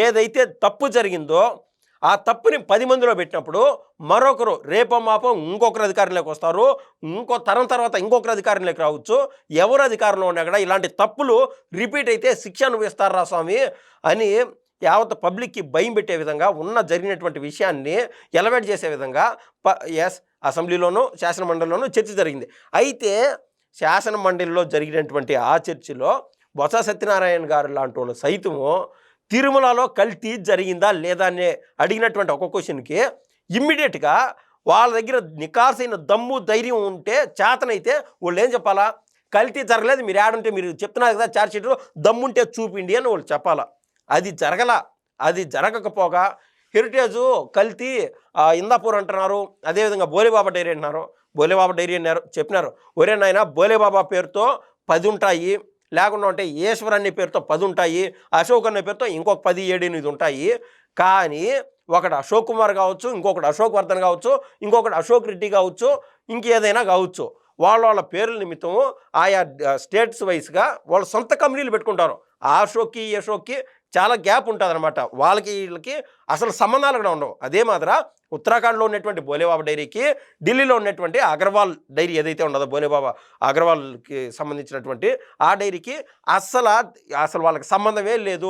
ఏదైతే తప్పు జరిగిందో ఆ తప్పుని 10 మందిలో పెట్టినప్పుడు మరొకరు రేపో మాపో ఇంకొకరు అధికారంలోకి వస్తారు, ఇంకో తరం తర్వాత ఇంకొకరు అధికారంలోకి రావచ్చు. ఎవరు అధికారంలో ఉన్నా కూడా ఇలాంటి తప్పులు రిపీట్ అయితే శిక్ష అనుభవిస్తారా స్వామి అని యావత్ పబ్లిక్కి భయం పెట్టే విధంగా జరిగినటువంటి విషయాన్ని ఎలవేట్ చేసే విధంగా అసెంబ్లీలోనూ శాసనమండలిలోనూ చర్చ జరిగింది. అయితే శాసనమండలిలో జరిగినటువంటి ఆ చర్చలో బొత్స సత్యనారాయణ గారు లాంటి వాళ్ళు సైతము తిరుమలలో కల్తీ జరిగిందా లేదా అని అడిగినటువంటి ఒక క్వశ్చన్కి ఇమ్మీడియట్గా వాళ్ళ దగ్గర నికాసైన దమ్ము ధైర్యం ఉంటే చేతనైతే వాళ్ళు ఏం చెప్పాలా, కల్తీ జరగలేదు, మీరు ఏడుంటే మీరు చెప్తున్నారు కదా ఛార్జ్ షీట్లో దమ్ముంటే చూపిండి అని వాళ్ళు చెప్పాలా. అది అది జరగకపోగా హెరిటేజు కల్తీ ఇందాపూర్ అంటున్నారు, అదేవిధంగా బోలేబాబా డైరీ అంటున్నారు. బోలేబాబా డైరీ అన్నారు, చెప్పినారు ఒరే నాయన బోలేబాబా పేరుతో 10 ఉంటాయి, లేకుండా ఉంటే ఈశ్వర్ అనే పేరుతో 10 ఉంటాయి, అశోక్ అనే పేరుతో ఇంకొక 10, 7, 8 ఉంటాయి. కానీ ఒకడు అశోక్ కుమార్ కావచ్చు, ఇంకొకటి అశోక్ వర్ధన్ కావచ్చు, ఇంకొకటి అశోక్ రెడ్డి కావచ్చు, ఇంకేదైనా కావచ్చు, వాళ్ళ పేర్ల నిమిత్తము ఆయా స్టేట్స్ వైస్గా వాళ్ళ సొంత కంపెనీలు పెట్టుకుంటారు. ఆ అశోక్కి ఈ అశోక్కి చాలా గ్యాప్ ఉంటుంది అనమాట. వాళ్ళకి వీళ్ళకి అసలు సంబంధాలు కూడా ఉండవు. అదే మాదిరా ఉత్తరాఖండ్లో ఉన్నటువంటి బోలేబాబా డైరీకి ఢిల్లీలో ఉన్నటువంటి అగర్వాల్ డైరీ ఏదైతే ఉండదో బోలేబాబా అగర్వాల్కి సంబంధించినటువంటి ఆ డైరీకి అసలు వాళ్ళకి సంబంధమే లేదు.